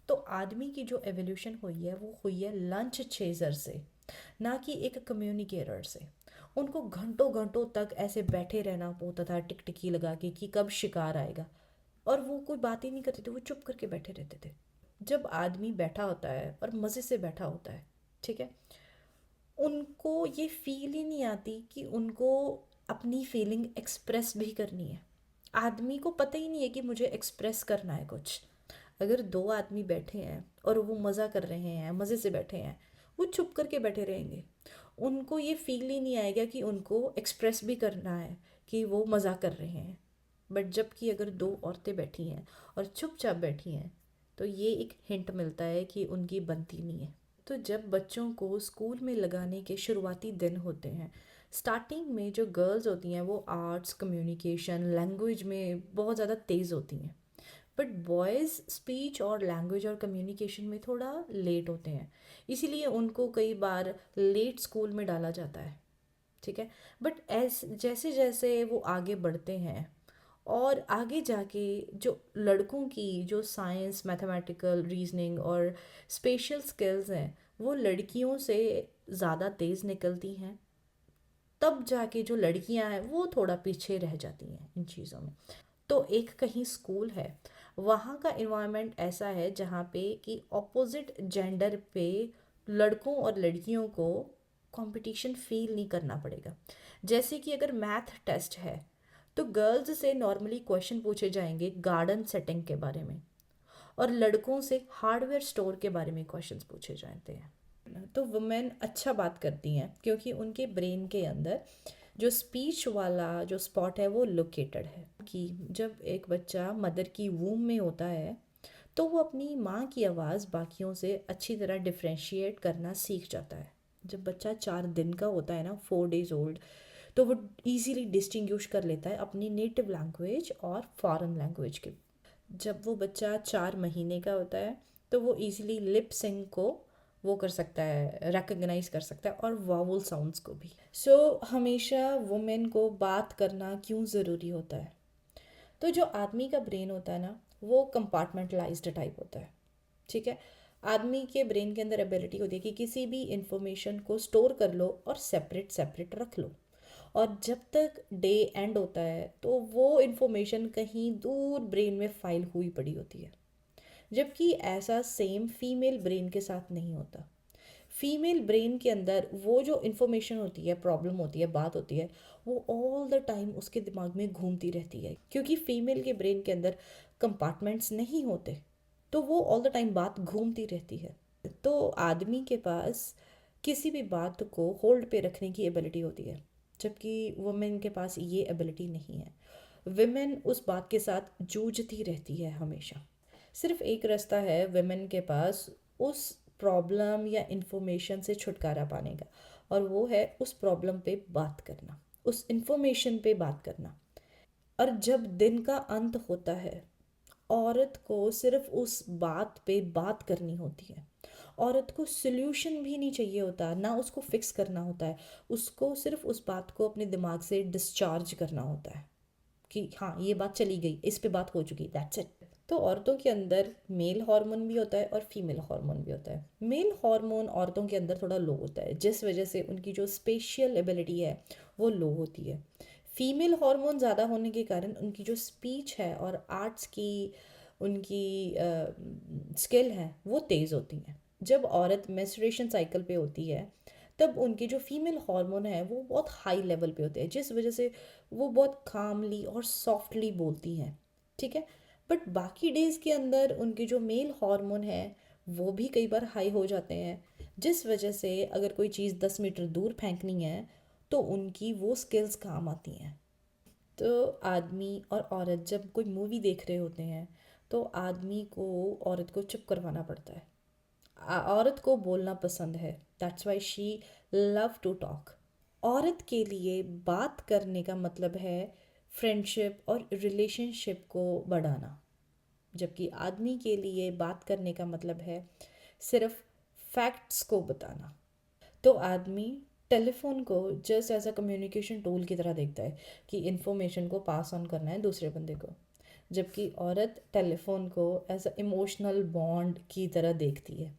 तो आदमी की जो एवोल्यूशन हुई है वो हुई है लंच चेजर से, ना कि एक कम्युनिकेटर से। उनको घंटों घंटों तक ऐसे बैठे रहना होता था टिकटिकी लगा के कि कब शिकार आएगा, और वो कोई बात ही नहीं करते थे, वो चुप करके बैठे रहते थे। जब आदमी बैठा होता है और मज़े से बैठा होता है, ठीक है, उनको ये फील ही नहीं आती कि उनको अपनी फीलिंग एक्सप्रेस भी करनी है। आदमी को पता ही नहीं है कि मुझे एक्सप्रेस करना है कुछ। अगर दो आदमी बैठे हैं और वो मज़ा कर रहे हैं, मज़े से बैठे हैं, वो चुप करके बैठे रहेंगे। उनको ये फील ही नहीं आएगा कि उनको एक्सप्रेस भी करना है कि वो मज़ा कर रहे हैं। बट जबकि अगर दो औरतें बैठी हैं और चुपचाप बैठी हैं, तो ये एक हिंट मिलता है कि उनकी बनती नहीं है। तो जब बच्चों को स्कूल में लगाने के शुरुआती दिन होते हैं, स्टार्टिंग में जो गर्ल्स होती हैं वो आर्ट्स, कम्युनिकेशन, लैंग्वेज में बहुत ज़्यादा तेज़ होती हैं। बट बॉयज़ स्पीच और लैंग्वेज और कम्युनिकेशन में थोड़ा लेट होते हैं, इसीलिए उनको कई बार लेट स्कूल में डाला जाता है। ठीक है। बट ऐस जैसे जैसे वो आगे बढ़ते हैं और आगे जाके जो लड़कों की जो साइंस, मैथमेटिकल, रीजनिंग और स्पेशल स्किल्स हैं वो लड़कियों से ज़्यादा तेज़ निकलती हैं, तब जाके जो लड़कियां हैं वो थोड़ा पीछे रह जाती हैं इन चीज़ों में। तो एक कहीं स्कूल है, वहाँ का इन्वायरमेंट ऐसा है जहाँ पे कि ऑपोजिट जेंडर पे लड़कों और लड़कियों को कंपटीशन फील नहीं करना पड़ेगा। जैसे कि अगर मैथ टेस्ट है तो गर्ल्स से नॉर्मली क्वेश्चन पूछे जाएंगे गार्डन सेटिंग के बारे में, और लड़कों से हार्डवेयर स्टोर के बारे में क्वेश्चंस पूछे जाते हैं। तो वुमेन अच्छा बात करती हैं क्योंकि उनके ब्रेन के अंदर जो स्पीच वाला जो स्पॉट है वो लोकेटेड है। कि जब एक बच्चा मदर की वूम में होता है तो वो अपनी माँ की आवाज़ बाकियों से अच्छी तरह डिफ्रेंशिएट करना सीख जाता है। जब बच्चा 4 दिन का होता है ना, 4 डेज ओल्ड, तो वो इजीली डिस्टिंग्विश कर लेता है अपनी नेटिव लैंग्वेज और फॉरेन लैंग्वेज के। जब वो बच्चा 4 महीने का होता है तो वो इजीली लिप सिंक को वो कर सकता है, रिकग्नाइज कर सकता है, और वावल साउंड्स को भी। हमेशा वुमेन को बात करना क्यों ज़रूरी होता है? तो जो आदमी का ब्रेन होता है ना, वो कंपार्टमेंटलाइज्ड टाइप होता है। ठीक है। आदमी के ब्रेन के अंदर एबिलिटी होती है कि किसी भी इंफॉर्मेशन को स्टोर कर लो और सेपरेट सेपरेट रख लो, और जब तक डे एंड होता है तो वो इन्फॉर्मेशन कहीं दूर ब्रेन में फाइल हुई पड़ी होती है। जबकि ऐसा सेम फीमेल ब्रेन के साथ नहीं होता। फीमेल ब्रेन के अंदर वो जो इन्फॉर्मेशन होती है, प्रॉब्लम होती है, बात होती है, वो ऑल द टाइम उसके दिमाग में घूमती रहती है, क्योंकि फीमेल के ब्रेन के अंदर कंपार्टमेंट्स नहीं होते, तो वो ऑल द टाइम बात घूमती रहती है। तो आदमी के पास किसी भी बात को होल्ड पे रखने की एबिलिटी होती है, जबकि वुमेन के पास ये एबिलिटी नहीं है। विमेन उस बात के साथ जूझती रहती है हमेशा। सिर्फ एक रास्ता है विमेन के पास उस प्रॉब्लम या इंफॉर्मेशन से छुटकारा पाने का, और वो है उस प्रॉब्लम पे बात करना, उस इंफॉर्मेशन पे बात करना। और जब दिन का अंत होता है, औरत को सिर्फ उस बात पे बात करनी होती है। औरत को सोल्यूशन भी नहीं चाहिए होता, ना उसको फिक्स करना होता है। उसको सिर्फ उस बात को अपने दिमाग से डिस्चार्ज करना होता है कि हाँ, ये बात चली गई, इस पे बात हो चुकी, दैट्स इट। तो औरतों के अंदर मेल हार्मोन भी होता है और फीमेल हार्मोन भी होता है। मेल हार्मोन औरतों के अंदर थोड़ा लो होता है, जिस वजह से उनकी जो स्पेशियल एबिलिटी है वो लो होती है। फीमेल हार्मोन ज़्यादा होने के कारण उनकी जो स्पीच है और आर्ट्स की उनकी स्किल है वो तेज़ होती हैं। जब औरत मेंस्ट्रुएशन साइकिल पे होती है तब उनके जो फीमेल हार्मोन है वो बहुत हाई लेवल पे होते हैं, जिस वजह से वो बहुत कामली और सॉफ्टली बोलती हैं। ठीक है। बट बाकी डेज के अंदर उनके जो मेल हार्मोन है वो भी कई बार हाई हो जाते हैं, जिस वजह से अगर कोई चीज़ 10 मीटर दूर फेंकनी है तो उनकी वो स्किल्स काम आती हैं। तो आदमी और औरत जब कोई मूवी देख रहे होते हैं तो आदमी को औरत को चुप करवाना पड़ता है। औरत को बोलना पसंद है, that's why she love to talk. औरत के लिए बात करने का मतलब है फ्रेंडशिप और रिलेशनशिप को बढ़ाना, जबकि आदमी के लिए बात करने का मतलब है सिर्फ फैक्ट्स को बताना। तो आदमी टेलीफोन को just as a communication tool की तरह देखता है कि इन्फॉर्मेशन को पास ऑन करना है दूसरे बंदे को, जबकि औरत टेलीफोन को एज अ इमोशनल बॉन्ड की तरह देखती है।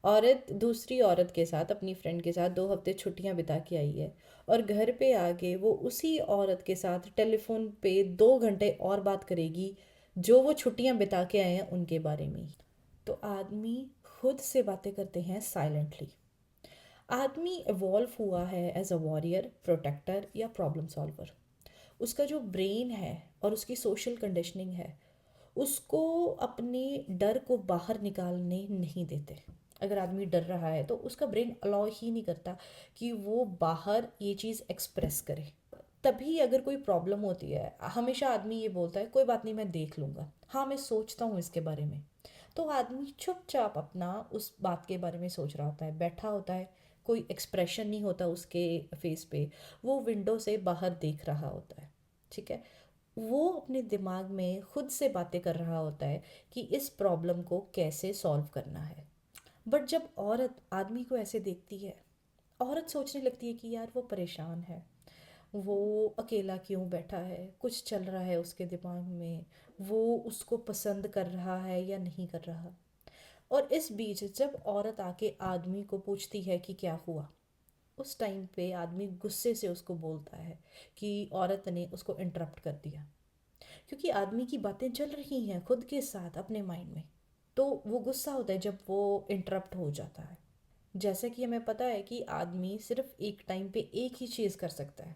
औरत दूसरी औरत के साथ, अपनी फ्रेंड के साथ 2 हफ्ते छुट्टियां बिता के आई है, और घर पे आके वो उसी औरत के साथ टेलीफोन पे 2 घंटे और बात करेगी जो वो छुट्टियां बिता के आए हैं उनके बारे में। तो आदमी खुद से बातें करते हैं साइलेंटली। आदमी इवॉल्व हुआ है एज अ वॉरियर, प्रोटेक्टर या प्रॉब्लम सॉल्वर। उसका जो ब्रेन है और उसकी सोशल कंडीशनिंग है उसको अपने डर को बाहर निकालने नहीं देते। अगर आदमी डर रहा है तो उसका ब्रेन अलाउ ही नहीं करता कि वो बाहर ये चीज़ एक्सप्रेस करे। तभी अगर कोई प्रॉब्लम होती है, हमेशा आदमी ये बोलता है कोई बात नहीं, मैं देख लूँगा, हाँ मैं सोचता हूँ इसके बारे में। तो आदमी चुपचाप अपना उस बात के बारे में सोच रहा होता है, बैठा होता है, कोई एक्सप्रेशन नहीं होता उसके फेस पे, वो विंडो से बाहर देख रहा होता है। ठीक है, वो अपने दिमाग में खुद से बातें कर रहा होता है कि इस प्रॉब्लम को कैसे सॉल्व करना है। बट जब औरत आदमी को ऐसे देखती है, औरत सोचने लगती है कि यार वो परेशान है, वो अकेला क्यों बैठा है, कुछ चल रहा है उसके दिमाग में, वो उसको पसंद कर रहा है या नहीं कर रहा। और इस बीच जब औरत आके आदमी को पूछती है कि क्या हुआ, उस टाइम पे आदमी गुस्से से उसको बोलता है कि औरत ने उसको इंटरप्ट कर दिया, क्योंकि आदमी की बातें चल रही हैं खुद के साथ अपने माइंड में। तो वो गुस्सा होता है जब वो इंटरप्ट हो जाता है। जैसे कि हमें पता है कि आदमी सिर्फ एक टाइम पे एक ही चीज़ कर सकता है।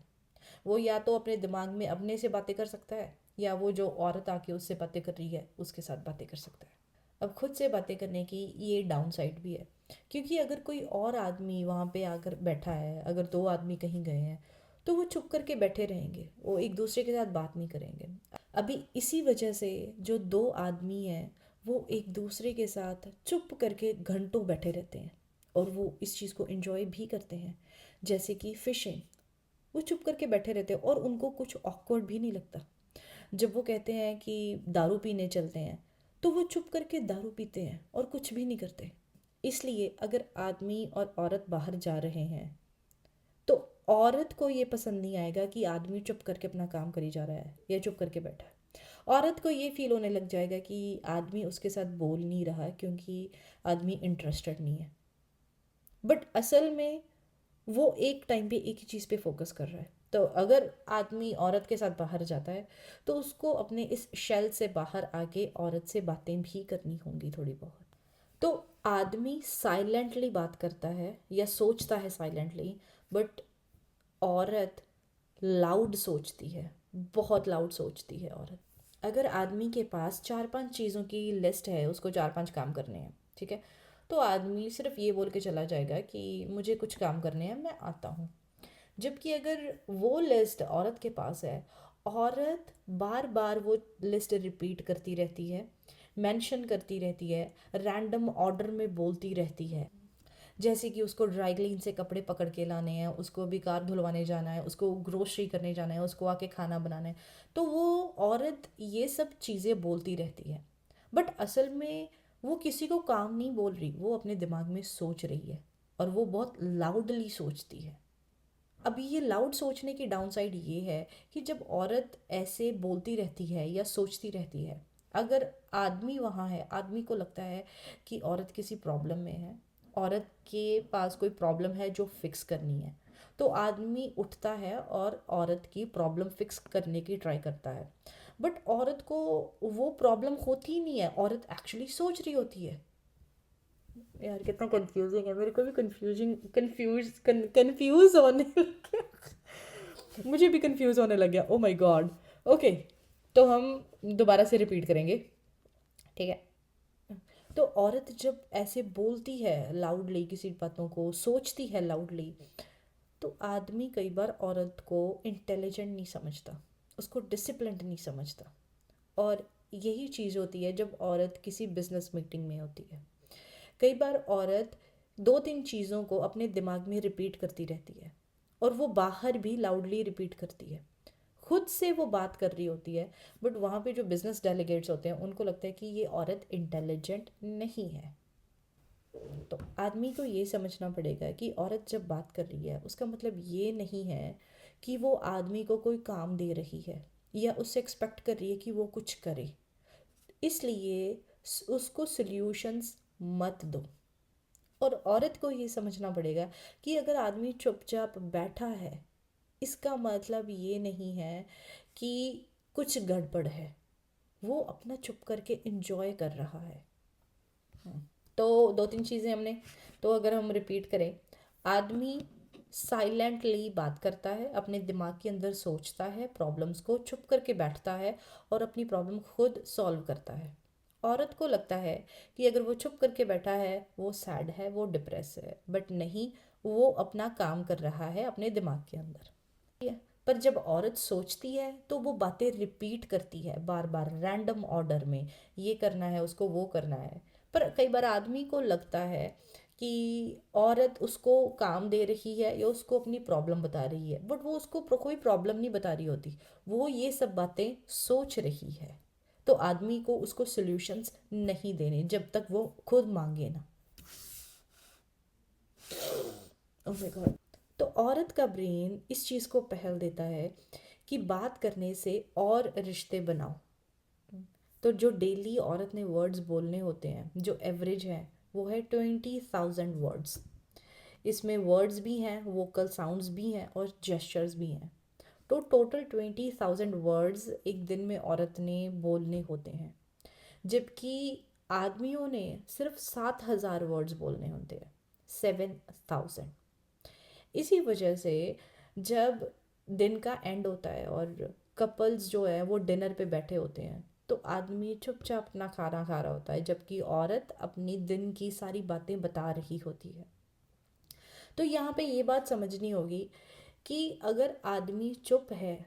वो या तो अपने दिमाग में अपने से बातें कर सकता है, या वो जो औरत आके उससे बातें कर रही है उसके साथ बातें कर सकता है। अब खुद से बातें करने की ये डाउन साइड भी है, क्योंकि अगर कोई और आदमी वहाँ पे आकर बैठा है, अगर 2 आदमी कहीं गए हैं तो वो चुप करके बैठे रहेंगे, वो एक दूसरे के साथ बात नहीं करेंगे। अभी इसी वजह से जो 2 आदमी हैं वो एक दूसरे के साथ चुप करके घंटों बैठे रहते हैं, और वो इस चीज़ को एंजॉय भी करते हैं। जैसे कि फिशिंग, वो चुप करके बैठे रहते हैं और उनको कुछ ऑकवर्ड भी नहीं लगता। जब वो कहते हैं कि दारू पीने चलते हैं, तो वो चुप करके दारू पीते हैं और कुछ भी नहीं करते। इसलिए अगर आदमी और औरत बाहर जा रहे हैं तो औरत को ये पसंद नहीं आएगा कि आदमी चुप करके अपना काम करी जा रहा है या चुप करके बैठा है। औरत को ये फील होने लग जाएगा कि आदमी उसके साथ बोल नहीं रहा क्योंकि आदमी इंटरेस्टेड नहीं है। बट असल में वो एक टाइम पे एक ही चीज़ पे फोकस कर रहा है। तो अगर आदमी औरत के साथ बाहर जाता है तो उसको अपने इस शेल से बाहर आके औरत से बातें भी करनी होंगी थोड़ी बहुत। तो आदमी साइलेंटली बात करता है या सोचता है साइलेंटली, बट औरत लाउड सोचती है, बहुत लाउड सोचती है औरत। अगर आदमी के पास 4-5 चीज़ों की लिस्ट है, उसको 4-5 काम करने हैं, ठीक है, तो आदमी सिर्फ ये बोल के चला जाएगा कि मुझे कुछ काम करने हैं, मैं आता हूँ। जबकि अगर वो लिस्ट औरत के पास है, औरत बार बार वो लिस्ट रिपीट करती रहती है, मेंशन करती रहती है, रैंडम ऑर्डर में बोलती रहती है। जैसे कि उसको ड्राई क्लीन से कपड़े पकड़ के लाने हैं, उसको भी कार धुलवाने जाना है, उसको ग्रोसरी करने जाना है, उसको आके खाना बनाना है, तो वो औरत ये सब चीज़ें बोलती रहती है। बट असल में वो किसी को काम नहीं बोल रही, वो अपने दिमाग में सोच रही है, और वो बहुत लाउडली सोचती है। अभी ये लाउड सोचने की डाउन साइड ये है कि जब औरत ऐसे बोलती रहती है या सोचती रहती है, अगर आदमी वहाँ है, आदमी को लगता है कि औरत किसी प्रॉब्लम में है, औरत के पास कोई प्रॉब्लम है जो फिक्स करनी है, तो आदमी उठता है और औरत की प्रॉब्लम फिक्स करने की ट्राई करता है। बट औरत को वो प्रॉब्लम होती ही नहीं है, औरत एक्चुअली सोच रही होती है। यार कितना कंफ्यूजिंग है, मेरे को भी कंफ्यूज होने लग गया। मुझे भी कंफ्यूज होने लग गया, ओ माय गॉड। ओके, तो हम दोबारा से रिपीट करेंगे, ठीक है। तो औरत जब ऐसे बोलती है लाउडली, किसी बातों को सोचती है लाउडली, तो आदमी कई बार औरत को इंटेलिजेंट नहीं समझता, उसको डिसिप्लिन्ड नहीं समझता। और यही चीज़ होती है जब औरत किसी बिजनेस मीटिंग में होती है। कई बार औरत 2-3 चीज़ों को अपने दिमाग में रिपीट करती रहती है, और वो बाहर भी लाउडली रिपीट करती है, खुद से वो बात कर रही होती है। बट वहाँ पे जो बिजनेस डेलीगेट्स होते हैं उनको लगता है कि ये औरत इंटेलिजेंट नहीं है। तो आदमी को ये समझना पड़ेगा कि औरत जब बात कर रही है उसका मतलब ये नहीं है कि वो आदमी को कोई काम दे रही है, या उससे एक्सपेक्ट कर रही है कि वो कुछ करे, इसलिए उसको सॉल्यूशंस मत दो। और औरत को ये समझना पड़ेगा कि अगर आदमी चुपचाप बैठा है, इसका मतलब ये नहीं है कि कुछ गड़बड़ है, वो अपना चुप करके एंजॉय कर रहा है। तो दो तीन चीज़ें हमने, तो अगर हम रिपीट करें, आदमी साइलेंटली बात करता है, अपने दिमाग के अंदर सोचता है, प्रॉब्लम्स को चुप करके बैठता है और अपनी प्रॉब्लम खुद सॉल्व करता है। औरत को लगता है कि अगर वो चुप करके बैठा है वो सैड है, वो डिप्रेस है, बट नहीं, वो अपना काम कर रहा है अपने दिमाग के अंदर। पर जब औरत सोचती है तो वो बातें रिपीट करती है बार बार रैंडम ऑर्डर में, ये करना है उसको, वो करना है। पर कई बार आदमी को लगता है कि औरत उसको काम दे रही है या उसको अपनी प्रॉब्लम बता रही है, बट वो उसको कोई प्रॉब्लम नहीं बता रही होती, वो ये सब बातें सोच रही है। तो आदमी को उसको सॉल्यूशंस नहीं देने जब तक वो खुद मांगे ना। Oh my God. तो औरत का ब्रेन इस चीज़ को पहल देता है कि बात करने से और रिश्ते बनाओ। तो जो डेली औरत ने वर्ड्स बोलने होते हैं, जो एवरेज है, वो है 20,000 वर्ड्स। इसमें वर्ड्स भी हैं, वोकल साउंड्स भी हैं और जेस्चर्स भी हैं। तो टोटल 20,000 वर्ड्स एक दिन में औरत ने बोलने होते हैं, जबकि आदमियों ने सिर्फ 7,000 वर्ड्स बोलने होते हैं। 7,000। इसी वजह से जब दिन का एंड होता है और कपल्स जो है वो डिनर पे बैठे होते हैं, तो आदमी चुपचाप अपना खाना खा रहा होता है, जबकि औरत अपनी दिन की सारी बातें बता रही होती है। तो यहाँ पे ये बात समझनी होगी कि अगर आदमी चुप है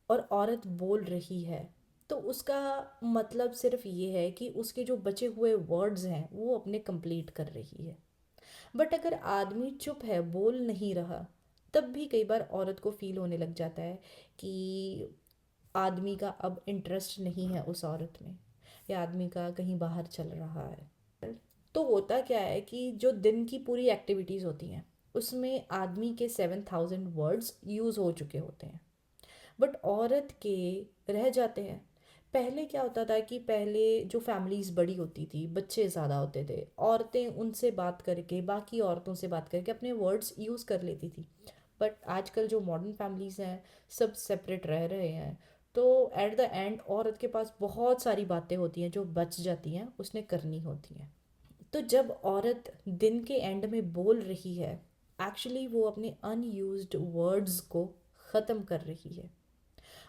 और औरत बोल रही है, तो उसका मतलब सिर्फ ये है कि उसके जो बचे हुए वर्ड्स हैं वो अपने कंप्लीट कर रही है। बट अगर आदमी चुप है, बोल नहीं रहा, तब भी कई बार औरत को फील होने लग जाता है कि आदमी का अब इंटरेस्ट नहीं है उस औरत में, या आदमी का कहीं बाहर चल रहा है। तो होता क्या है कि जो दिन की पूरी एक्टिविटीज़ होती हैं उसमें आदमी के 7,000 वर्ड्स यूज़ हो चुके होते हैं, बट औरत के रह जाते हैं। पहले क्या होता था कि पहले जो फैमिलीज़ बड़ी होती थी, बच्चे ज़्यादा होते थे, औरतें उनसे बात करके, बाकी औरतों से बात करके अपने वर्ड्स यूज़ कर लेती थी। बट आजकल जो मॉडर्न फैमिलीज़ हैं, सब सेपरेट रह रहे हैं, तो एट द एंड औरत के पास बहुत सारी बातें होती हैं जो बच जाती हैं, उसने करनी होती हैं। तो जब औरत दिन के एंड में बोल रही है, एक्चुअली वो अपने अनयूज्ड वर्ड्स को ख़त्म कर रही है।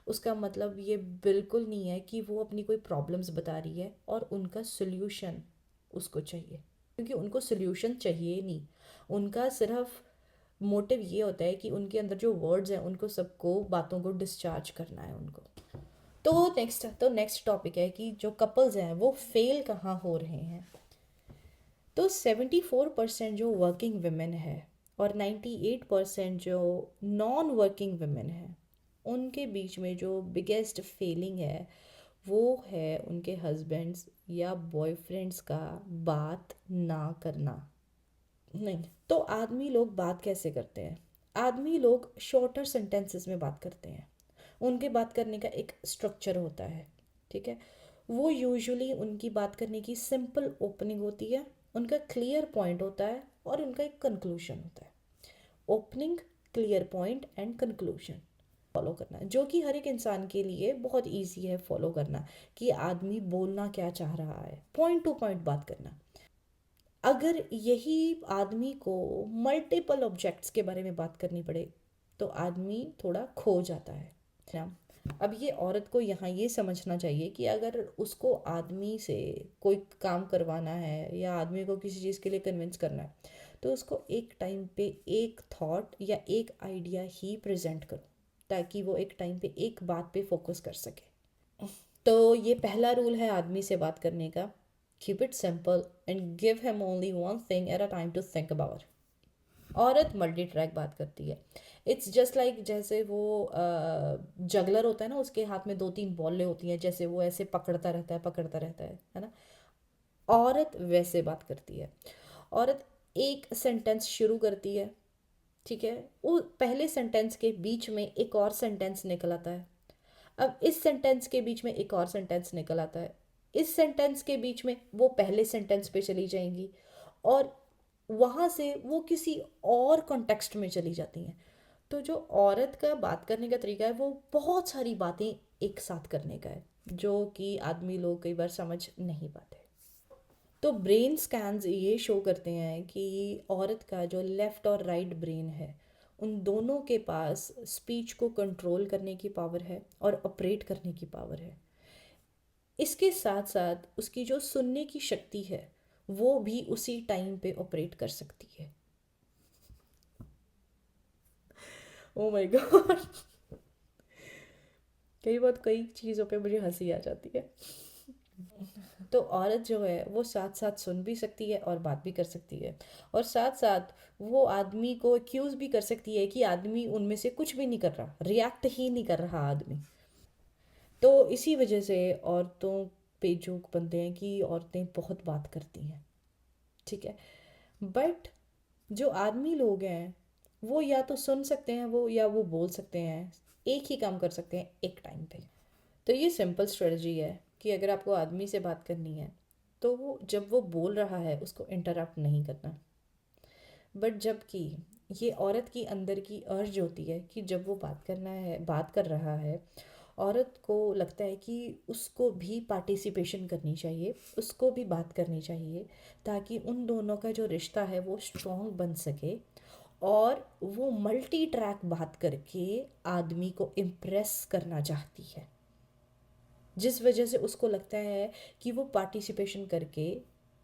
उसका मतलब ये बिल्कुल नहीं है कि वो अपनी कोई प्रॉब्लम्स बता रही है और उनका सॉल्यूशन उसको चाहिए, क्योंकि उनको सॉल्यूशन चाहिए नहीं। उनका सिर्फ मोटिव ये होता है कि उनके अंदर जो वर्ड्स हैं उनको सबको बातों को डिस्चार्ज करना है उनको। तो नेक्स्ट टॉपिक है कि जो कपल्स हैं वो फेल कहाँ हो रहे हैं। तो 74% जो वर्किंग वुमेन है और 98% जो नॉन वर्किंग वुमेन है, उनके बीच में जो बिगेस्ट फेलिंग है वो है उनके हस्बैंड्स या बॉयफ्रेंड्स का बात ना करना। नहीं, तो आदमी लोग बात कैसे करते हैं? आदमी लोग शॉर्टर सेंटेंसेस में बात करते हैं। उनके बात करने का एक स्ट्रक्चर होता है, ठीक है। वो यूजुअली उनकी बात करने की सिंपल ओपनिंग होती है, उनका क्लियर पॉइंट होता है और उनका एक कंक्लूजन होता है। Opening, clear point and conclusion follow करना, जो कि हर एक इंसान के लिए बहुत इजी है फॉलो करना, कि आदमी बोलना क्या चाह रहा है, पॉइंट टू पॉइंट बात करना। अगर यही आदमी को मल्टीपल ऑब्जेक्ट्स के बारे में बात करनी पड़े तो आदमी थोड़ा खो जाता है ना। अब ये औरत को यहाँ ये समझना चाहिए कि अगर उसको आदमी से कोई काम करवाना है या आदमी को किसी चीज़ के लिए कन्विंस करना है, तो उसको एक टाइम पे एक थॉट या एक आइडिया ही प्रेजेंट करो, ताकि वो एक टाइम पे एक बात पे फोकस कर सके। तो ये पहला रूल है आदमी से बात करने का, keep it simple and give him only one thing at a time to think about. औरत मल्टी ट्रैक बात करती है। इट्स जस्ट लाइक जैसे वो जगलर होता है ना, उसके हाथ में दो तीन बॉलें होती हैं, जैसे वो ऐसे पकड़ता रहता है ना। औरत वैसे बात करती है। औरत एक सेंटेंस शुरू करती है, ठीक है, वो पहले सेंटेंस के बीच में एक और सेंटेंस निकल आता है। अब इस सेंटेंस के बीच में एक और सेंटेंस निकल आता है, इस सेंटेंस के बीच में वो पहले सेंटेंस पे चली जाएंगी और वहाँ से वो किसी और कॉन्टेक्स्ट में चली जाती हैं। तो जो औरत का बात करने का तरीका है वो बहुत सारी बातें एक साथ करने का है, जो कि आदमी लोग कई बार समझ नहीं पाते। तो ब्रेन स्कैन्स ये शो करते हैं कि औरत का जो लेफ़्ट और राइट ब्रेन है, उन दोनों के पास स्पीच को कंट्रोल करने की पावर है और ऑपरेट करने की पावर है। इसके साथ साथ उसकी जो सुनने की शक्ति है वो भी उसी टाइम पे ऑपरेट कर सकती है। ओ माय गॉड, कई चीज़ों पे मुझे हंसी आ जाती है। तो औरत जो है वो साथ साथ सुन भी सकती है और बात भी कर सकती है, और साथ साथ वो आदमी को एक्यूज़ भी कर सकती है कि आदमी उनमें से कुछ भी नहीं कर रहा, रिएक्ट ही नहीं कर रहा आदमी। तो इसी वजह से औरतों पे जोक बनते हैं कि औरतें बहुत बात करती हैं, ठीक है। बट जो आदमी लोग हैं वो या तो सुन सकते हैं वो, या वो बोल सकते हैं, एक ही काम कर सकते हैं एक टाइम पे। तो ये सिंपल स्ट्रेटजी है कि अगर आपको आदमी से बात करनी है तो वो जब वो बोल रहा है उसको इंटरप्ट नहीं करना। बट जबकि ये औरत की अंदर की अर्ज होती है कि जब वो बात कर रहा है, औरत को लगता है कि उसको भी पार्टिसिपेशन करनी चाहिए, उसको भी बात करनी चाहिए, ताकि उन दोनों का जो रिश्ता है वो स्ट्रॉन्ग बन सके। और वो मल्टी ट्रैक बात करके आदमी को इम्प्रेस करना चाहती है, जिस वजह से उसको लगता है कि वो पार्टिसिपेशन करके,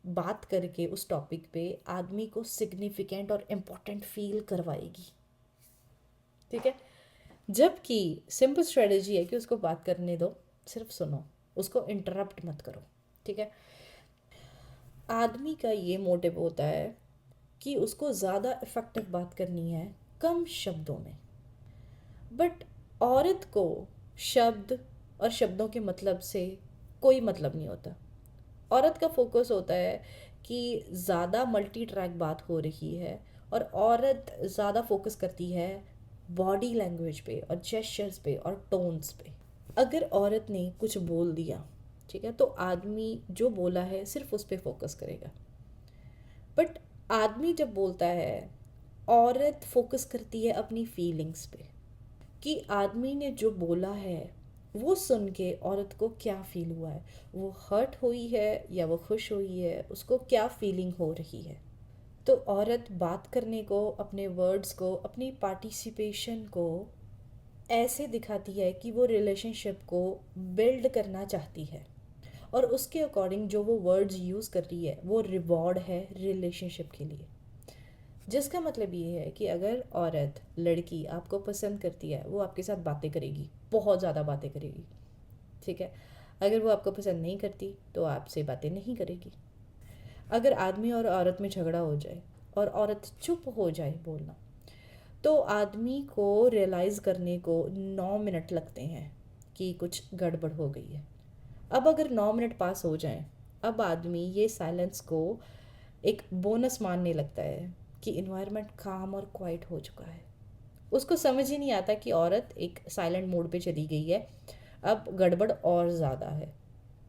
बात करके उस टॉपिक पे आदमी को सिग्निफिकेंट और इम्पोर्टेंट फील करवाएगी, ठीक है। जबकि सिंपल स्ट्रेटजी है कि उसको बात करने दो, सिर्फ सुनो, उसको इंटरप्ट मत करो, ठीक है। आदमी का ये मोटिव होता है कि उसको ज़्यादा इफ़ेक्टिव बात करनी है कम शब्दों में। बट औरत को शब्द और शब्दों के मतलब से कोई मतलब नहीं होता। औरत का फोकस होता है कि ज़्यादा मल्टी ट्रैक बात हो रही है, और औरत ज़्यादा फोकस करती है बॉडी लैंग्वेज पे और जेस्चर्स पे और टोन्स पे। अगर औरत ने कुछ बोल दिया, ठीक है, तो आदमी जो बोला है सिर्फ उस पर फोकस करेगा। बट आदमी जब बोलता है, औरत फोकस करती है अपनी फीलिंग्स पे, कि आदमी ने जो बोला है वो सुन के औरत को क्या फील हुआ है, वो हर्ट हुई है या वो खुश हुई है, उसको क्या फीलिंग हो रही है। तो औरत बात करने को, अपने वर्ड्स को, अपनी पार्टिसिपेशन को ऐसे दिखाती है कि वो रिलेशनशिप को बिल्ड करना चाहती है, और उसके अकॉर्डिंग जो वो वर्ड्स यूज़ कर रही है वो रिवॉर्ड है रिलेशनशिप के लिए। जिसका मतलब ये है कि अगर औरत, लड़की आपको पसंद करती है, वो आपके साथ बातें करेगी, बहुत ज़्यादा बातें करेगी, ठीक है। अगर वो आपको पसंद नहीं करती तो आपसे बातें नहीं करेगी। अगर आदमी और औरत में झगड़ा हो जाए और औरत चुप हो जाए बोलना, तो आदमी को रियलाइज़ करने को 9 मिनट लगते हैं कि कुछ गड़बड़ हो गई है। अब अगर 9 मिनट पास हो जाएं, अब आदमी ये साइलेंस को एक बोनस मानने लगता है कि इन्वायरमेंट काम और क्वाइट हो चुका है। उसको समझ ही नहीं आता कि औरत एक साइलेंट मोड पे चली गई है, अब गड़बड़ और ज़्यादा है।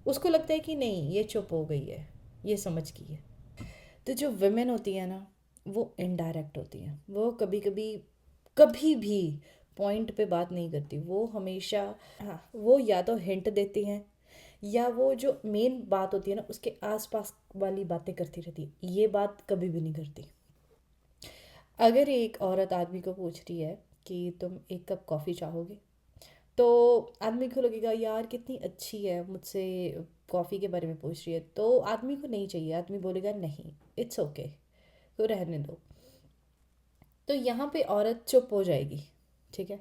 उसको लगता है कि नहीं, ये चुप हो गई है, ये समझ गई है। तो जो विमेन होती है ना, वो इनडायरेक्ट होती हैं, वो कभी कभी, कभी भी पॉइंट पे बात नहीं करती, वो हमेशा, हाँ, वो या तो हिंट देती हैं, या वो जो मेन बात होती है ना उसके आसपास वाली बातें करती रहती है, ये बात कभी भी नहीं करती। अगर एक औरत आदमी को पूछ रही है कि तुम एक कप कॉफ़ी चाहोगे, तो आदमी को लगेगा यार कितनी अच्छी है, मुझसे कॉफ़ी के बारे में पूछ रही है, तो आदमी को नहीं चाहिए, आदमी बोलेगा नहीं, इट्स ओके, तो रहने दो। तो यहाँ पे औरत चुप हो जाएगी, ठीक है।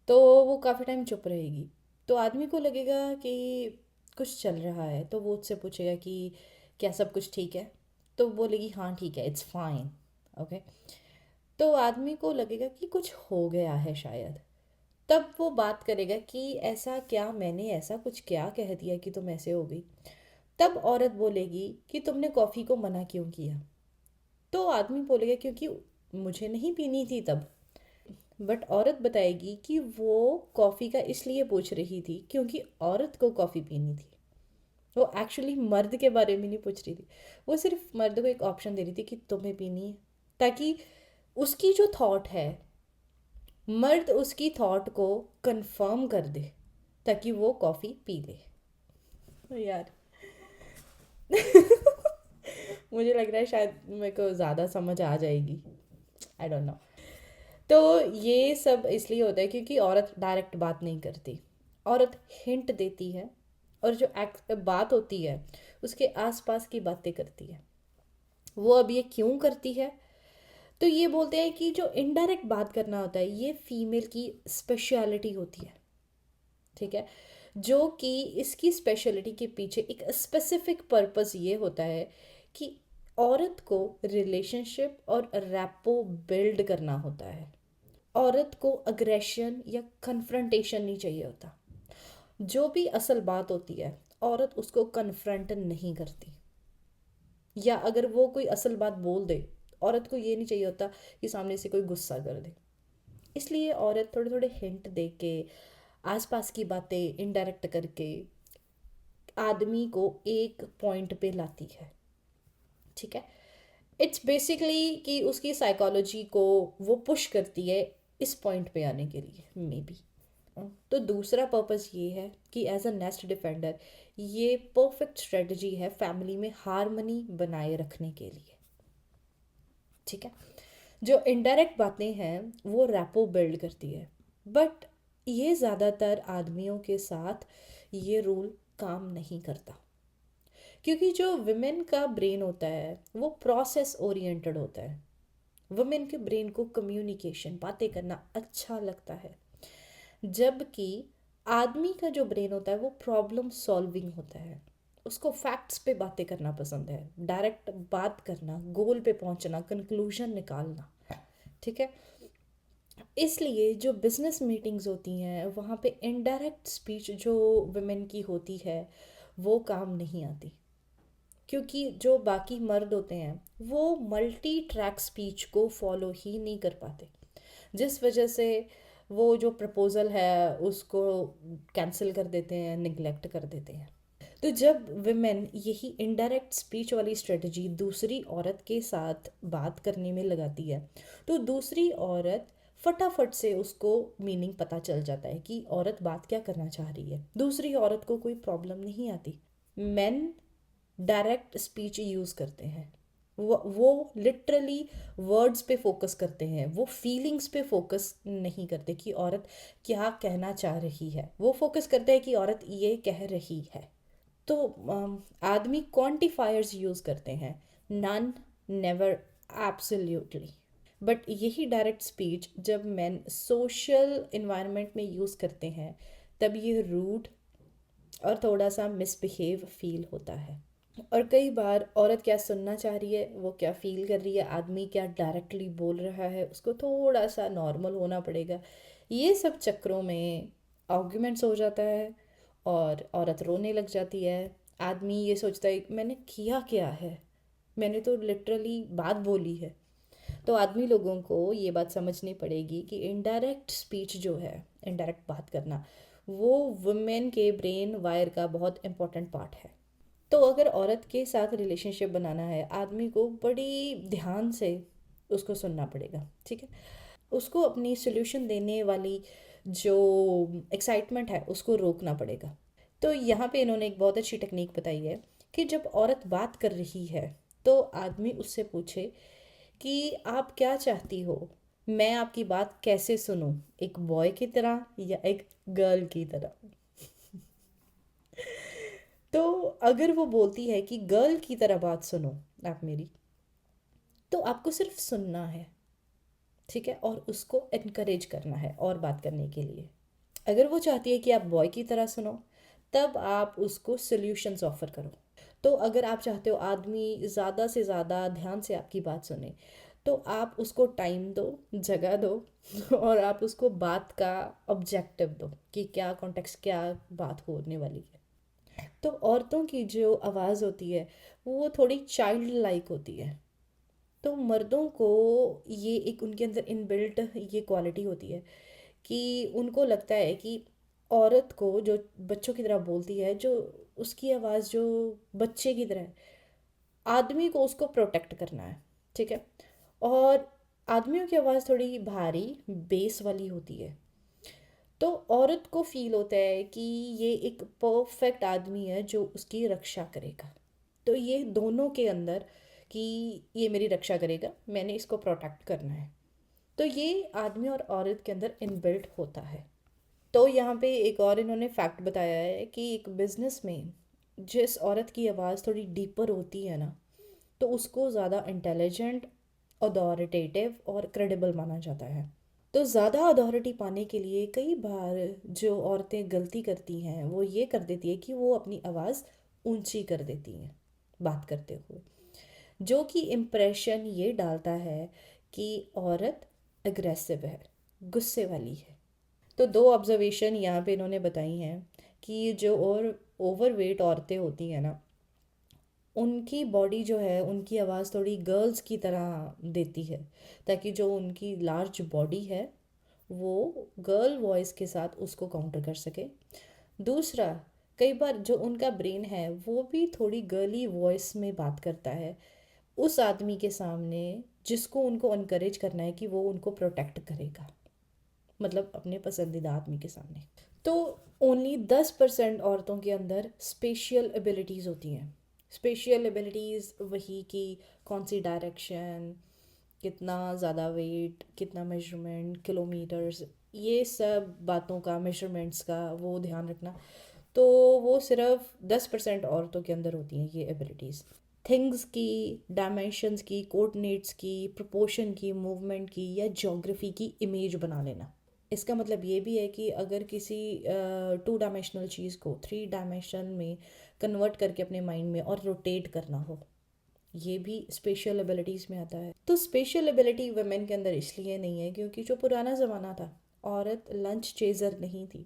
तो वो काफ़ी टाइम चुप रहेगी, तो आदमी को लगेगा कि कुछ चल रहा है, तो वो उससे पूछेगा कि क्या सब कुछ ठीक है, तो बोलेगी हाँ ठीक है, इट्स फाइन, ओके। तो आदमी को लगेगा कि कुछ हो गया है शायद, तब वो बात करेगा कि ऐसा क्या, मैंने ऐसा कुछ क्या कह दिया कि तुम ऐसे हो गई। तब औरत बोलेगी कि तुमने कॉफ़ी को मना क्यों किया, तो आदमी बोलेगा क्योंकि मुझे नहीं पीनी थी तब। बट औरत बताएगी कि वो कॉफ़ी का इसलिए पूछ रही थी क्योंकि औरत को कॉफ़ी पीनी थी। वो एक्चुअली मर्द के बारे में नहीं पूछ रही थी, वो सिर्फ मर्द को एक ऑप्शन दे रही थी कि तुम्हें पीनी है, ताकि उसकी जो थॉट है, मर्द उसकी थॉट को कंफर्म कर दे ताकि वो कॉफ़ी पी ले। तो यार मुझे लग रहा है शायद मेरे को ज़्यादा समझ आ जाएगी, आई डोंट नो। तो ये सब इसलिए होता है क्योंकि औरत डायरेक्ट बात नहीं करती, औरत हिंट देती है, और जो बात होती है उसके आसपास की बातें करती है। वो अब ये क्यों करती है? तो ये बोलते हैं कि जो इनडायरेक्ट बात करना होता है ये फीमेल की स्पेशलिटी होती है, ठीक है। जो कि इसकी स्पेशलिटी के पीछे एक स्पेसिफिक पर्पस ये होता है कि औरत को रिलेशनशिप और रैपो बिल्ड करना होता है। औरत को अग्रेशन या कन्फ्रंटेशन नहीं चाहिए होता। जो भी असल बात होती है औरत उसको कन्फ्रंट नहीं करती, या अगर वो कोई असल बात बोल दे, औरत को ये नहीं चाहिए होता कि सामने से कोई गुस्सा कर दे। इसलिए औरत थोड़े थोड़े हिंट दे के, आसपास की बातें इनडायरेक्ट करके आदमी को एक पॉइंट पे लाती है, ठीक है। इट्स बेसिकली कि उसकी साइकोलॉजी को वो पुश करती है इस पॉइंट पे आने के लिए, मे बी। तो दूसरा पर्पस ये है कि एज अ नेस्ट डिफेंडर ये परफेक्ट स्ट्रेटजी है फैमिली में हारमनी बनाए रखने के लिए, ठीक है। जो इनडायरेक्ट बातें हैं वो रैपो बिल्ड करती है, बट ये ज़्यादातर आदमियों के साथ ये रूल काम नहीं करता, क्योंकि जो विमेन का ब्रेन होता है वो प्रोसेस ओरिएंटेड होता है। वुमेन के ब्रेन को कम्युनिकेशन, बातें करना अच्छा लगता है, जबकि आदमी का जो ब्रेन होता है वो प्रॉब्लम सॉल्विंग होता है। उसको फैक्ट्स पे बातें करना पसंद है, डायरेक्ट बात करना, गोल पे पहुंचना, कंक्लूजन निकालना, ठीक है। इसलिए जो बिजनेस मीटिंग्स होती हैं वहाँ पे इनडायरेक्ट स्पीच जो वुमेन की होती है वो काम नहीं आती, क्योंकि जो बाकी मर्द होते हैं वो मल्टी ट्रैक स्पीच को फॉलो ही नहीं कर पाते, जिस वजह से वो जो प्रपोज़ल है उसको कैंसिल कर देते हैं, निगलेक्ट कर देते हैं। तो जब विमेन यही इनडायरेक्ट स्पीच वाली स्ट्रेटजी दूसरी औरत के साथ बात करने में लगाती है, तो दूसरी औरत फटाफट से उसको मीनिंग पता चल जाता है कि औरत बात क्या करना चाह रही है। दूसरी औरत को कोई प्रॉब्लम नहीं आती। मेन डायरेक्ट स्पीच यूज़ करते हैं, वो लिटरली वर्ड्स पे फोकस करते हैं, वो फीलिंग्स पे फोकस नहीं करते कि औरत क्या कहना चाह रही है, वो फोकस करते हैं कि औरत ये कह रही है। तो आदमी क्वांटिफायर्स यूज़ करते हैं, नन, नेवर, एब्सोल्युटली। बट यही डायरेक्ट स्पीच जब मैन सोशल इन्वायरमेंट में यूज़ करते हैं तब ये रूड और थोड़ा सा मिसबिहेव फील होता है। और कई बार औरत क्या सुनना चाह रही है, वो क्या फील कर रही है, आदमी क्या डायरेक्टली बोल रहा है, उसको थोड़ा सा नॉर्मल होना पड़ेगा। ये सब चक्रों में आर्ग्यूमेंट्स हो जाता है और औरत रोने लग जाती है। आदमी ये सोचता है मैंने किया क्या है, मैंने तो लिटरली बात बोली है। तो आदमी लोगों को ये बात समझनी पड़ेगी कि इनडायरेक्ट स्पीच जो है, इनडायरेक्ट बात करना, वो वुमेन के ब्रेन वायर का बहुत इंपॉर्टेंट पार्ट है। तो अगर औरत के साथ रिलेशनशिप बनाना है, आदमी को बड़ी ध्यान से उसको सुनना पड़ेगा, ठीक है। उसको अपनी सोल्यूशन देने वाली जो एक्साइटमेंट है उसको रोकना पड़ेगा। तो यहाँ पे इन्होंने एक बहुत अच्छी टेक्निक बताई है कि जब औरत बात कर रही है तो आदमी उससे पूछे कि आप क्या चाहती हो, मैं आपकी बात कैसे सुनूं, एक बॉय की तरह या एक गर्ल की तरह। तो अगर वो बोलती है कि गर्ल की तरह बात सुनो आप मेरी, तो आपको सिर्फ सुनना है, ठीक है, और उसको इनकरेज करना है और बात करने के लिए। अगर वो चाहती है कि आप बॉय की तरह सुनो, तब आप उसको सॉल्यूशंस ऑफर करो। तो अगर आप चाहते हो आदमी ज़्यादा से ज़्यादा ध्यान से आपकी बात सुने, तो आप उसको टाइम दो, जगह दो और आप उसको बात का ऑब्जेक्टिव दो कि क्या कॉन्टेक्स्ट, क्या बात होने वाली है। तो औरतों की जो आवाज़ होती है वो थोड़ी चाइल्ड लाइक होती है। तो मर्दों को ये एक उनके अंदर इनबिल्ट ये क्वालिटी होती है कि उनको लगता है कि औरत को जो बच्चों की तरह बोलती है, जो उसकी आवाज़ जो बच्चे की तरह है, आदमी को उसको प्रोटेक्ट करना है। ठीक है। और आदमियों की आवाज़ थोड़ी भारी बेस वाली होती है। तो औरत को फील होता है कि ये एक परफेक्ट आदमी है जो उसकी रक्षा करेगा। तो ये दोनों के अंदर कि ये मेरी रक्षा करेगा, मैंने इसको प्रोटेक्ट करना है। तो ये आदमी और औरत के अंदर इनबिल्ट होता है। तो यहाँ पे एक और इन्होंने फैक्ट बताया है कि एक बिजनेस में जिस औरत की आवाज़ थोड़ी डीपर होती है ना, तो उसको ज़्यादा इंटेलिजेंट, अथॉरिटेटिव और क्रेडिबल माना जाता है। तो ज़्यादा अथॉरिटी पाने के लिए कई बार जो औरतें गलती करती हैं वो ये कर देती है कि वो अपनी आवाज़ ऊंची कर देती हैं बात करते हुए, जो कि इम्प्रेशन ये डालता है कि औरत अग्रेसिव है, गुस्से वाली है। तो दो ऑब्जर्वेशन यहाँ पे इन्होंने बताई हैं कि जो और ओवरवेट औरतें होती हैं ना, उनकी बॉडी जो है उनकी आवाज़ थोड़ी गर्ल्स की तरह देती है, ताकि जो उनकी लार्ज बॉडी है वो गर्ल वॉइस के साथ उसको काउंटर कर सके। दूसरा, कई बार जो उनका ब्रेन है वो भी थोड़ी गर्ली वॉइस में बात करता है उस आदमी के सामने जिसको उनको इनकरेज करना है कि वो उनको प्रोटेक्ट करेगा, मतलब अपने पसंदीदा आदमी के सामने। तो ओनली 10% औरतों के अंदर स्पेशियल एबिलिटीज़ होती हैं। स्पेशियल एबिलिटीज़ वही कि कौन सी डायरेक्शन, कितना ज़्यादा वेट, कितना मेजरमेंट, किलोमीटर्स, ये सब बातों का, मेजरमेंट्स का वो ध्यान रखना। तो वो सिर्फ 10% औरतों के अंदर होती हैं ये एबिलिटीज़। थिंग्स की, डायमेंशंस की, कोऑर्डिनेट्स की, प्रोपोर्शन की, मूवमेंट की या ज्योग्राफी की इमेज बना लेना। इसका मतलब ये भी है कि अगर किसी 2 डायमेंशनल चीज़ को 3 डायमेंशन में कन्वर्ट करके अपने माइंड में और रोटेट करना हो, ये भी स्पेशल एबिलिटीज़ में आता है। तो स्पेशल एबिलिटी वुमेन के अंदर इसलिए नहीं है क्योंकि जो पुराना ज़माना था, औरत लंच चेज़र नहीं थी,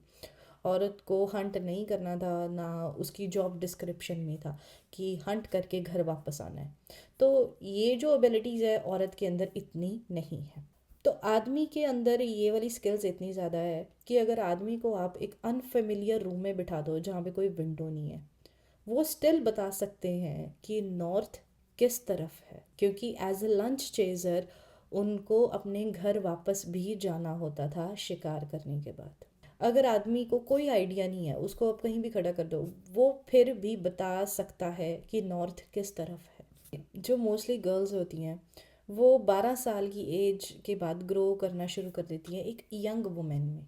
औरत को हंट नहीं करना था, ना उसकी जॉब डिस्क्रिप्शन में था कि हंट करके घर वापस आना है। तो ये जो एबिलिटीज़ है औरत के अंदर इतनी नहीं है। तो आदमी के अंदर ये वाली स्किल्स इतनी ज़्यादा है कि अगर आदमी को आप एक अनफेमिलियर रूम में बिठा दो जहाँ पे कोई विंडो नहीं है, वो स्टिल बता सकते हैं कि नॉर्थ किस तरफ है, क्योंकि एज अ लंच चेजर उनको अपने घर वापस भी जाना होता था शिकार करने के बाद। अगर आदमी को कोई आइडिया नहीं है, उसको आप कहीं भी खड़ा कर दो, वो फिर भी बता सकता है कि नॉर्थ किस तरफ है। जो मोस्टली गर्ल्स होती हैं वो 12 साल की एज के बाद ग्रो करना शुरू कर देती हैं एक यंग वुमेन में,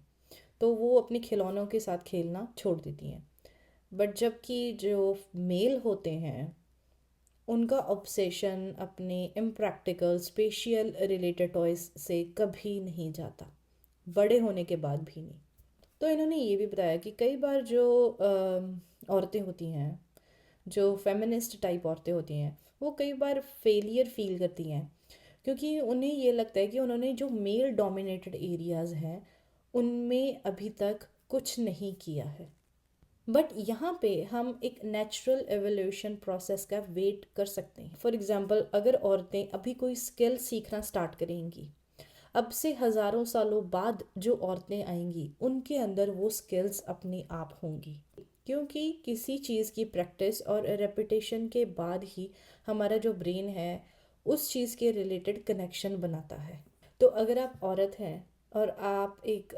तो वो अपने खिलौनों के साथ खेलना छोड़ देती हैं। बट जबकि जो मेल होते हैं उनका ऑब्सेशन अपने इम्प्रैक्टिकल स्पेशियल रिलेटेड टॉयज से कभी नहीं जाता, बड़े होने के बाद भी नहीं। तो इन्होंने ये भी बताया कि कई बार जो औरतें होती हैं, जो फेमिनिस्ट टाइप औरतें होती हैं, वो कई बार फेलियर फील करती हैं क्योंकि उन्हें ये लगता है कि उन्होंने जो मेल डोमिनेटेड एरियाज़ हैं उनमें अभी तक कुछ नहीं किया है। बट यहाँ पे हम एक नेचुरल एवोल्यूशन प्रोसेस का वेट कर सकते हैं। फॉर एग्जांपल, अगर औरतें अभी कोई स्किल सीखना स्टार्ट करेंगी, अब से हज़ारों सालों बाद जो औरतें आएंगी उनके अंदर वो स्किल्स अपने आप होंगी, क्योंकि किसी चीज़ की प्रैक्टिस और रेपिटेशन के बाद ही हमारा जो ब्रेन है उस चीज़ के रिलेटेड कनेक्शन बनाता है। तो अगर आप औरत हैं और आप एक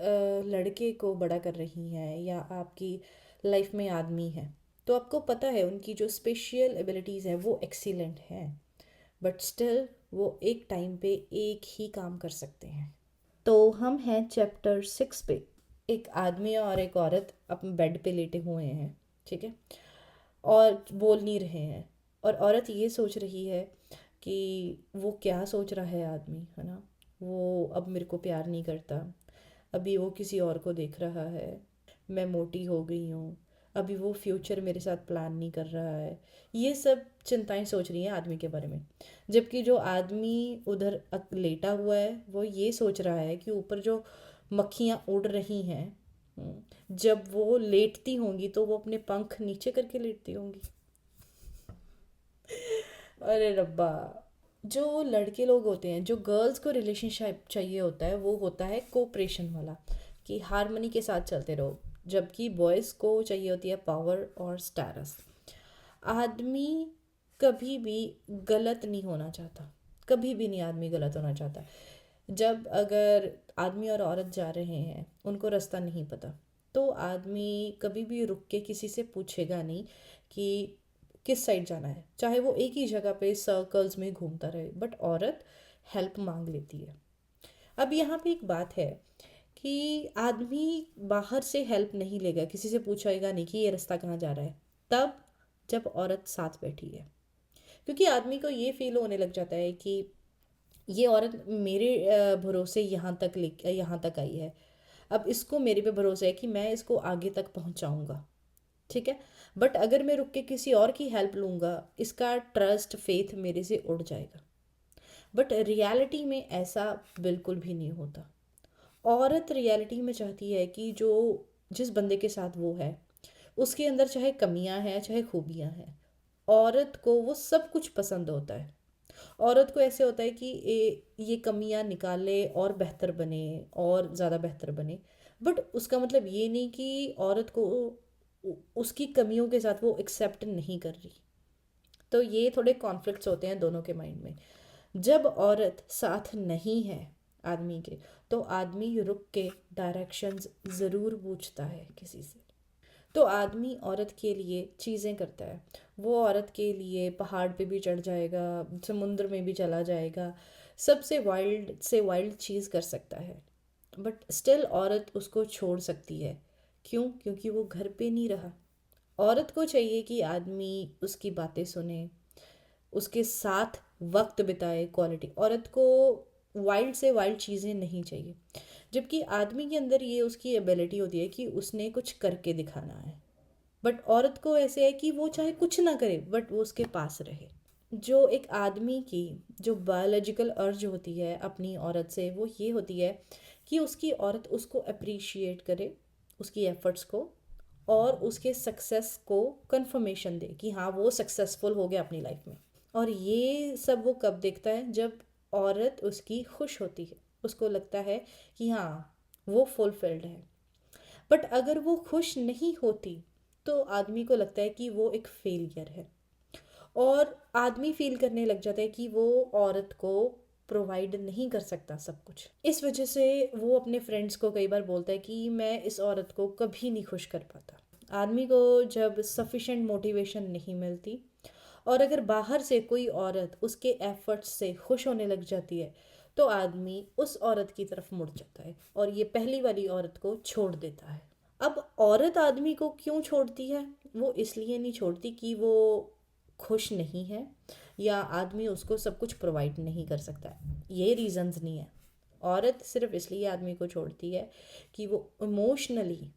लड़के को बड़ा कर रही हैं या आपकी लाइफ में आदमी है, तो आपको पता है उनकी जो स्पेशल एबिलिटीज़ हैं वो एक्सीलेंट हैं, बट स्टिल वो एक टाइम पे एक ही काम कर सकते हैं। तो हम हैं चैप्टर 6 पे। एक आदमी और एक औरत अपने बेड पे लेटे हुए हैं, ठीक है, और बोल नहीं रहे हैं। और औरत ये सोच रही है कि वो क्या सोच रहा है आदमी, है ना, वो अब मेरे को प्यार नहीं करता, अभी वो किसी और को देख रहा है, मैं मोटी हो गई हूँ, अभी वो फ्यूचर मेरे साथ प्लान नहीं कर रहा है। ये सब चिंताएं सोच रही हैं आदमी के बारे में। जबकि जो आदमी उधर लेटा हुआ है वो ये सोच रहा है कि ऊपर जो मक्खियाँ उड़ रही हैं, जब वो लेटती होंगी तो वो अपने पंख नीचे करके लेटती होंगी। अरे रब्बा, जो लड़के लोग होते हैं, जो गर्ल्स को रिलेशनशिप चाहिए होता है, वो होता है कोऑपरेशन वाला, कि हारमोनी के साथ चलते रहो, जबकि बॉयज़ को चाहिए होती है पावर और स्टेटस। आदमी कभी भी गलत नहीं होना चाहता, कभी भी नहीं आदमी गलत होना चाहता। जब अगर आदमी और औरत जा रहे हैं, उनको रास्ता नहीं पता, तो आदमी कभी भी रुक के किसी से पूछेगा नहीं कि किस साइड जाना है, चाहे वो एक ही जगह पे सर्कल्स में घूमता रहे, बट औरत हेल्प मांग लेती है। अब यहाँ पे एक बात है कि आदमी बाहर से हेल्प नहीं लेगा, किसी से पूछेगा नहीं कि ये रास्ता कहाँ जा रहा है, तब जब औरत साथ बैठी है। क्योंकि आदमी को ये फील होने लग जाता है कि ये औरत मेरे भरोसे यहाँ तक आई है, अब इसको मेरे पे भरोसा है कि मैं इसको आगे तक पहुँचाऊँगा, ठीक है। बट अगर मैं रुक के किसी और की हेल्प लूँगा, इसका ट्रस्ट फेथ मेरे से उड़ जाएगा। बट रियलिटी में ऐसा बिल्कुल भी नहीं होता। औरत रियलिटी में चाहती है कि जो जिस बंदे के साथ वो है, उसके अंदर चाहे कमियां हैं चाहे खूबियां हैं, औरत को वो सब कुछ पसंद होता है। औरत को ऐसे होता है कि ये कमियां निकाले और बेहतर बने, और ज़्यादा बेहतर बने। बट उसका मतलब ये नहीं कि औरत को उसकी कमियों के साथ वो एक्सेप्ट नहीं कर रही। तो ये थोड़े कॉन्फ्लिक्ट्स होते हैं दोनों के माइंड में। जब औरत साथ नहीं है आदमी के, तो आदमी रुक के डायरेक्शंस ज़रूर पूछता है किसी से। तो आदमी औरत के लिए चीज़ें करता है। वो औरत के लिए पहाड़ पे भी चढ़ जाएगा, समुद्र में भी चला जाएगा, सबसे वाइल्ड से वाइल्ड चीज़ कर सकता है। बट स्टिल औरत उसको छोड़ सकती है। क्यों? क्योंकि वो घर पे नहीं रहा। औरत को चाहिए कि आदमी उसकी बातें सुने, उसके साथ वक्त बिताए क्वालिटी। औरत को वाइल्ड से वाइल्ड चीज़ें नहीं चाहिए, जबकि आदमी के अंदर ये उसकी एबिलिटी होती है कि उसने कुछ करके दिखाना है। बट औरत को ऐसे है कि वो चाहे कुछ ना करे, बट वो उसके पास रहे। जो एक आदमी की जो बायोलॉजिकल अर्ज होती है अपनी औरत से, वो ये होती है कि उसकी औरत उसको अप्रिशिएट करे, उसकी एफर्ट्स को, और उसके सक्सेस को कंफर्मेशन दे कि हाँ वो सक्सेसफुल हो गया अपनी लाइफ में। और ये सब वो कब देखता है? जब औरत उसकी खुश होती है, उसको लगता है कि हाँ वो फुलफिल्ड है। बट अगर वो खुश नहीं होती, तो आदमी को लगता है कि वो एक फेलियर है, और आदमी फील करने लग जाता है कि वो औरत को प्रोवाइड नहीं कर सकता सब कुछ। इस वजह से वो अपने फ्रेंड्स को कई बार बोलता है कि मैं इस औरत को कभी नहीं खुश कर पाता। आदमी को जब सफिशेंट मोटिवेशन नहीं मिलती, और अगर बाहर से कोई औरत उसके एफर्ट्स से खुश होने लग जाती है, तो आदमी उस औरत की तरफ मुड़ जाता है और ये पहली वाली औरत को छोड़ देता है। अब औरत आदमी को क्यों छोड़ती है? वो इसलिए नहीं छोड़ती कि वो खुश नहीं है, या आदमी उसको सब कुछ प्रोवाइड नहीं कर सकता, ये रीजंस नहीं है। औरत सिर्फ इसलिए आदमी को छोड़ती है कि वो इमोशनली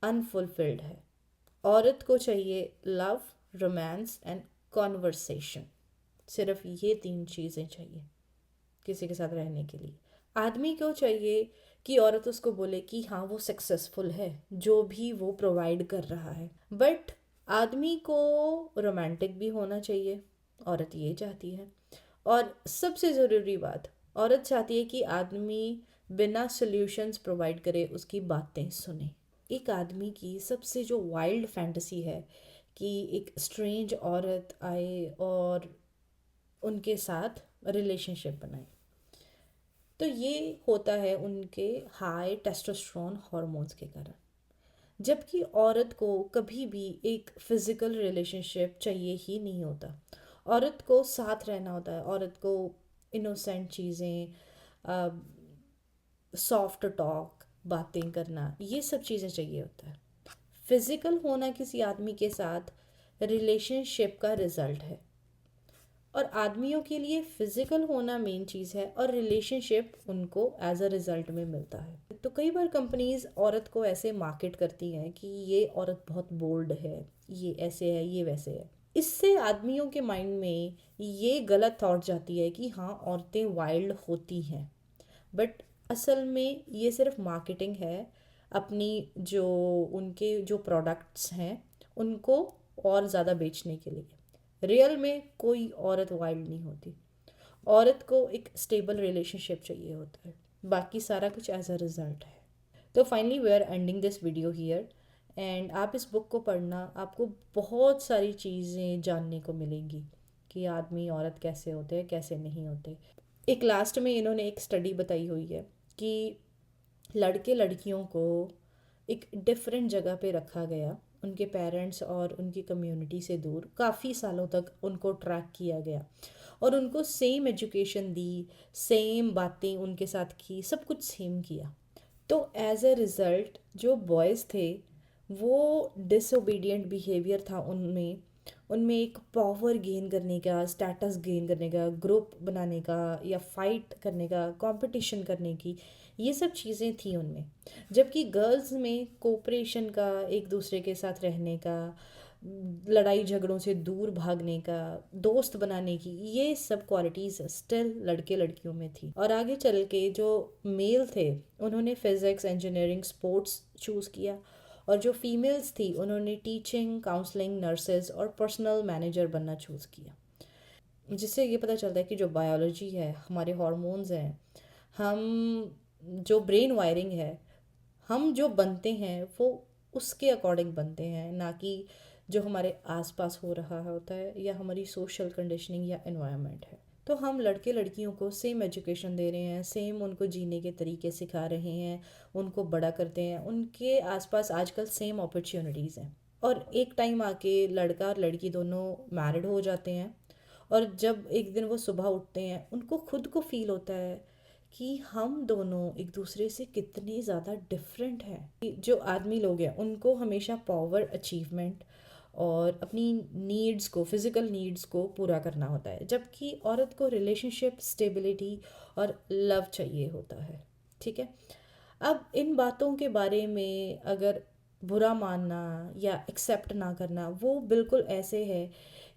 अनफुलफिल्ड है। औरत को चाहिए लव, रोमांस एंड कॉन्वर्सेशन। सिर्फ ये तीन चीज़ें चाहिए किसी के साथ रहने के लिए। आदमी को चाहिए कि औरत उसको बोले कि हाँ वो सक्सेसफुल है जो भी वो प्रोवाइड कर रहा है। बट आदमी को रोमांटिक भी होना चाहिए, औरत ये चाहती है। और सबसे ज़रूरी बात, औरत चाहती है कि आदमी बिना सॉल्यूशंस प्रोवाइड करे उसकी बातें सुने। एक आदमी की सबसे जो वाइल्ड फैंटेसी है कि एक स्ट्रेंज औरत आए और उनके साथ रिलेशनशिप बनाए। तो ये होता है उनके हाई टेस्टोस्टेरोन हार्मोन्स के कारण। जबकि औरत को कभी भी एक फिजिकल रिलेशनशिप चाहिए ही नहीं होता। औरत को साथ रहना होता है, औरत को इनोसेंट चीज़ें, सॉफ्ट टॉक, बातें करना, ये सब चीज़ें चाहिए होता है। फिजिकल होना किसी आदमी के साथ रिलेशनशिप का रिजल्ट है, और आदमियों के लिए फिजिकल होना मेन चीज़ है, और रिलेशनशिप उनको एज अ रिजल्ट में मिलता है। तो कई बार कंपनीज औरत को ऐसे मार्केट करती हैं कि ये औरत बहुत बोल्ड है, ये ऐसे है, ये वैसे है। इससे आदमियों के माइंड में ये गलत थॉट जाती है कि हाँ औरतें वाइल्ड होती हैं। बट असल में ये सिर्फ मार्केटिंग है, अपनी जो उनके जो प्रोडक्ट्स हैं उनको और ज़्यादा बेचने के लिए। रियल में कोई औरत वाइल्ड नहीं होती। औरत को एक स्टेबल रिलेशनशिप चाहिए होता है, बाकी सारा कुछ एज अ रिज़ल्ट है। तो finally we are ending this video here. And आप इस बुक को पढ़ना, आपको बहुत सारी चीज़ें जानने को मिलेंगी कि आदमी औरत कैसे होते हैं, कैसे नहीं होते। एक लास्ट में इन्होंने एक स्टडी बताई हुई है कि लड़के लड़कियों को एक डिफरेंट जगह पे रखा गया, उनके पेरेंट्स और उनकी कम्युनिटी से दूर काफ़ी सालों तक उनको ट्रैक किया गया और उनको सेम एजुकेशन दी, सेम बातें उनके साथ की, सब कुछ सेम किया। तो एज अ रिज़ल्ट जो बॉयज़ थे वो डिसोबीडियंट बिहेवियर था उनमें, उनमें एक पावर गेन करने का, स्टेटस गेन करने का, ग्रुप बनाने का या फाइट करने का, कंपटीशन करने की, ये सब चीज़ें थी उनमें। जबकि गर्ल्स में कोऑपरेशन का, एक दूसरे के साथ रहने का, लड़ाई झगड़ों से दूर भागने का, दोस्त बनाने की, ये सब क्वालिटीज़ स्टिल लड़के लड़कियों में थी। और आगे चल के जो मेल थे उन्होंने फिज़िक्स, इंजीनियरिंग, स्पोर्ट्स चूज़ किया, और जो फीमेल्स थी उन्होंने टीचिंग, काउंसलिंग, नर्सेज और पर्सनल मैनेजर बनना चूज़ किया। जिससे ये पता चलता है कि जो बायोलॉजी है, हमारे हॉर्मोन्स हैं, हम जो ब्रेन वायरिंग है, हम जो बनते हैं वो उसके अकॉर्डिंग बनते हैं, ना कि जो हमारे आसपास हो रहा होता है या हमारी सोशल कंडीशनिंग या एनवायरनमेंट है। तो हम लड़के लड़कियों को सेम एजुकेशन दे रहे हैं, सेम उनको जीने के तरीके सिखा रहे हैं, उनको बड़ा करते हैं, उनके आसपास आजकल सेम अपॉर्चुनिटीज़ हैं। और एक टाइम आके लड़का और लड़की दोनों मैरिड हो जाते हैं, और जब एक दिन वो सुबह उठते हैं उनको खुद को फील होता है कि हम दोनों एक दूसरे से कितने ज़्यादा डिफरेंट हैं। कि जो आदमी लोग हैं उनको हमेशा पावर, अचीवमेंट और अपनी नीड्स को, फिज़िकल नीड्स को पूरा करना होता है, जबकि औरत को रिलेशनशिप, स्टेबिलिटी और लव चाहिए होता है। ठीक है। अब इन बातों के बारे में अगर बुरा मानना या एक्सेप्ट ना करना, वो बिल्कुल ऐसे है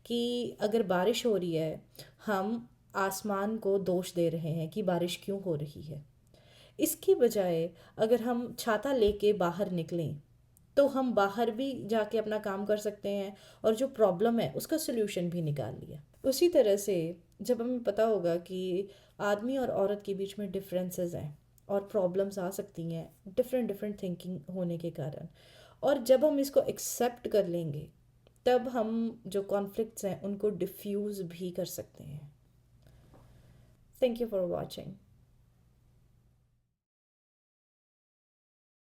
कि अगर बारिश हो रही है, हम आसमान को दोष दे रहे हैं कि बारिश क्यों हो रही है। इसकी बजाय अगर हम छाता लेके बाहर निकलें तो हम बाहर भी जाके अपना काम कर सकते हैं और जो प्रॉब्लम है उसका सोल्यूशन भी निकाल लिया। उसी तरह से जब हमें पता होगा कि आदमी और औरत के बीच में डिफरेंसेस हैं और प्रॉब्लम्स आ सकती हैं डिफरेंट डिफरेंट थिंकिंग होने के कारण, और जब हम इसको एक्सेप्ट कर लेंगे तब हम जो कॉन्फ्लिक्ट्स हैं उनको डिफ्यूज़ भी कर सकते हैं। Thank you for watching.